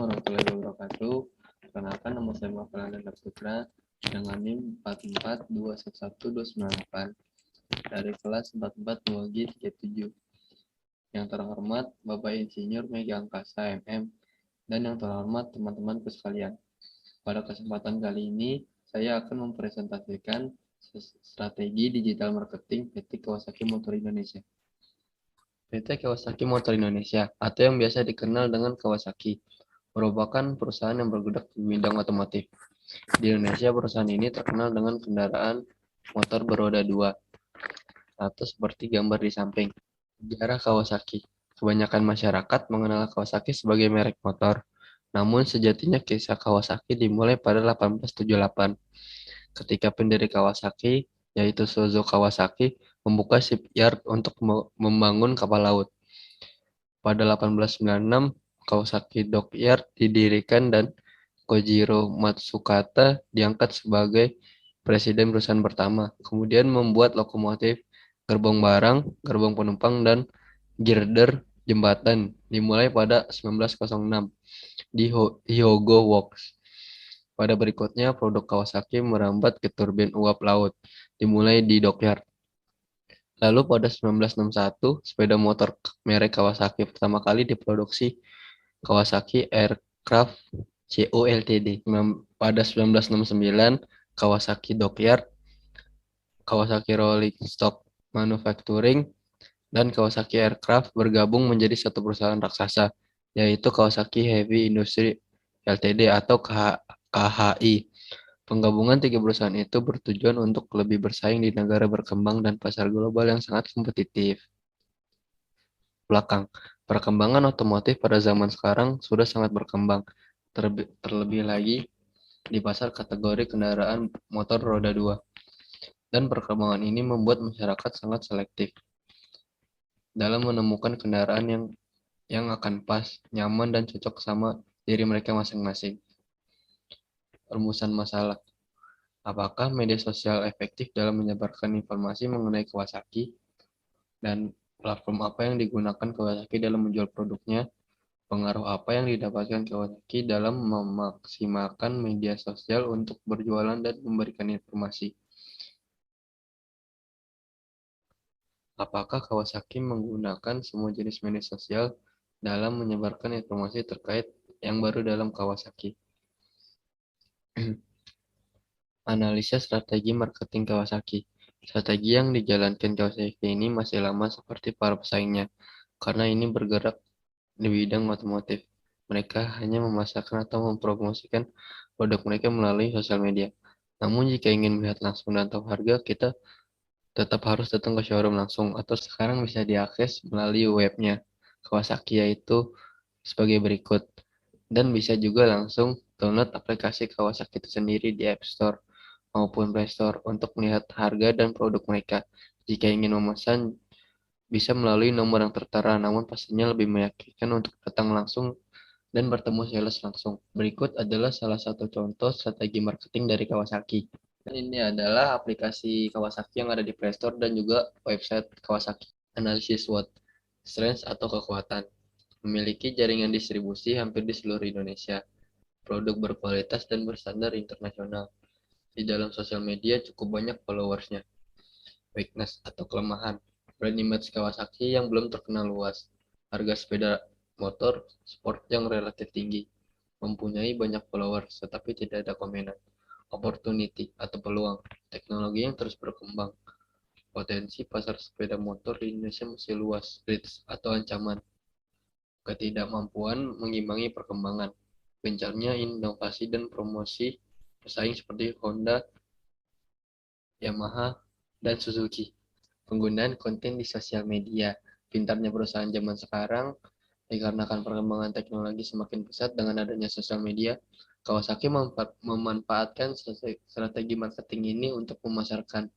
warahmatullahi wabarakatuh. Perkenalkan, nama saya Muhammad Ananda Putra dengan NIM 442112988 dari kelas 44 Yang terhormat Bapak Insinyur Mega Angkasa MM dan yang terhormat teman-temanku sekalian. Pada kesempatan kali ini, saya akan mempresentasikan strategi digital marketing PT Kawasaki Motor Indonesia. PT Kawasaki Motor Indonesia atau yang biasa dikenal dengan Kawasaki merupakan perusahaan yang bergerak di bidang otomotif. Di Indonesia, perusahaan ini terkenal dengan kendaraan motor beroda 2 atau seperti gambar di samping. Sejarah Kawasaki. Kebanyakan masyarakat mengenal Kawasaki sebagai merek motor. Namun sejatinya kisah Kawasaki dimulai pada 1878 ketika pendiri Kawasaki, yaitu Shozo Kawasaki, membuka shipyard untuk membangun kapal laut. Pada 1896, Kawasaki Dockyard didirikan dan Kojiro Matsukata diangkat sebagai presiden perusahaan pertama. Kemudian membuat lokomotif, gerbong barang, gerbong penumpang, dan girder jembatan dimulai pada 1906 di Hyogo Works. Pada berikutnya, produk Kawasaki merambat ke turbin uap laut, dimulai di Dockyard. Lalu pada 1961, sepeda motor merek Kawasaki pertama kali diproduksi Kawasaki Aircraft Co. Ltd. Pada 1969, Kawasaki Dockyard, Kawasaki Rolling Stock Manufacturing, dan Kawasaki Aircraft bergabung menjadi satu perusahaan raksasa, yaitu Kawasaki Heavy Industry Ltd. Atau KHI. Penggabungan tiga perusahaan itu bertujuan untuk lebih bersaing di negara berkembang dan pasar global yang sangat kompetitif. Belakang, perkembangan otomotif pada zaman sekarang sudah sangat berkembang, terlebih lagi di pasar kategori kendaraan motor roda 2. Dan perkembangan ini membuat masyarakat sangat selektif dalam menemukan kendaraan yang akan pas, nyaman, dan cocok sama diri mereka masing-masing. Rumusan masalah. Apakah media sosial efektif dalam menyebarkan informasi mengenai Kawasaki? Dan platform apa yang digunakan Kawasaki dalam menjual produknya? Pengaruh apa yang didapatkan Kawasaki dalam memaksimalkan media sosial untuk berjualan dan memberikan informasi? Apakah Kawasaki menggunakan semua jenis media sosial dalam menyebarkan informasi terkait yang baru dalam Kawasaki? Analisa strategi marketing Kawasaki. Strategi yang dijalankan Kawasaki ini masih lama seperti para pesaingnya, karena ini bergerak di bidang otomotif. Mereka hanya memasarkan atau mempromosikan produk mereka melalui sosial media. Namun jika ingin melihat langsung dan tahu harga, kita tetap harus datang ke showroom langsung atau sekarang bisa diakses melalui webnya Kawasaki, yaitu sebagai berikut. Dan bisa juga langsung download aplikasi Kawasaki itu sendiri di App Store maupun Play Store untuk melihat harga dan produk mereka. Jika ingin memesan, bisa melalui nomor yang tertera, namun pastinya lebih meyakinkan untuk datang langsung dan bertemu sales langsung. Berikut adalah salah satu contoh strategi marketing dari Kawasaki. Dan ini adalah aplikasi Kawasaki yang ada di Play Store dan juga website Kawasaki. Analisis SWOT, strength atau kekuatan. Memiliki jaringan distribusi hampir di seluruh Indonesia. Produk berkualitas dan berstandar internasional. Di dalam sosial media cukup banyak followersnya. Weakness atau kelemahan. Brand image Kawasaki yang belum terkenal luas. Harga sepeda motor sport yang relatif tinggi. Mempunyai banyak followers tetapi tidak ada komenan. Opportunity atau peluang. Teknologi yang terus berkembang. Potensi pasar sepeda motor di Indonesia masih luas. Risks atau ancaman. Ketidakmampuan mengimbangi perkembangan. Gencarnya inovasi dan promosi pesaing seperti Honda, Yamaha, dan Suzuki. Penggunaan konten di sosial media. Pintarnya perusahaan zaman sekarang, dikarenakan perkembangan teknologi semakin pesat dengan adanya sosial media, Kawasaki memanfaatkan strategi marketing ini untuk memasarkan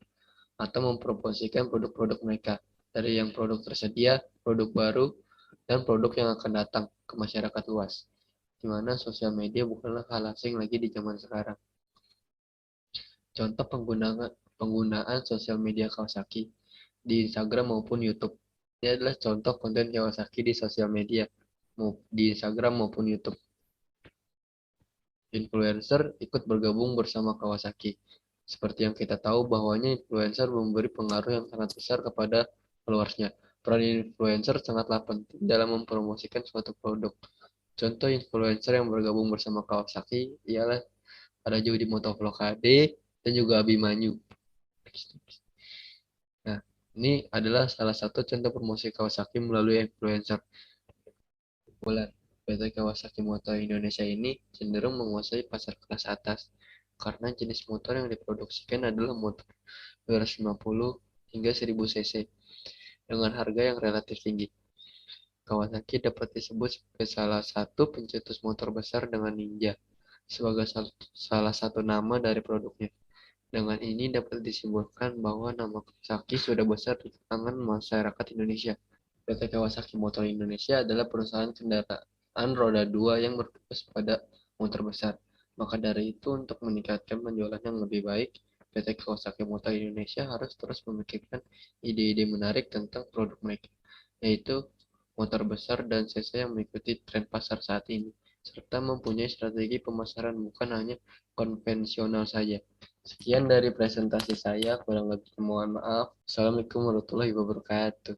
atau mempromosikan produk-produk mereka, dari yang produk tersedia, produk baru, dan produk yang akan datang ke masyarakat luas, di mana sosial media bukanlah hal asing lagi di zaman sekarang. Contoh penggunaan sosial media Kawasaki di Instagram maupun YouTube. Ini adalah contoh konten Kawasaki di sosial media, di Instagram maupun YouTube. Influencer ikut bergabung bersama Kawasaki. Seperti yang kita tahu bahwanya influencer memberi pengaruh yang sangat besar kepada followersnya. Peran influencer sangatlah penting dalam mempromosikan suatu produk. Contoh influencer yang bergabung bersama Kawasaki ialah ada Jody Motovlog HD dan juga Abimanyu. Nah, ini adalah salah satu contoh promosi Kawasaki melalui influencer. Bulan PT Kawasaki Motor Indonesia ini cenderung menguasai pasar kelas atas karena jenis motor yang diproduksikan adalah motor 250 hingga 1000 cc dengan harga yang relatif tinggi. Kawasaki dapat disebut sebagai salah satu pencetus motor besar dengan Ninja sebagai salah satu nama dari produknya. Dengan ini dapat disimpulkan bahwa nama Kawasaki sudah besar di kalangan masyarakat Indonesia. PT Kawasaki Motor Indonesia adalah perusahaan kendaraan roda 2 yang berfokus pada motor besar. Maka dari itu, untuk meningkatkan penjualan yang lebih baik, PT Kawasaki Motor Indonesia harus terus memikirkan ide-ide menarik tentang produk mereka, yaitu motor besar dan cc yang mengikuti tren pasar saat ini, serta mempunyai strategi pemasaran bukan hanya konvensional saja. Sekian dari presentasi saya, kurang lebih mohon maaf. Assalamualaikum warahmatullahi wabarakatuh.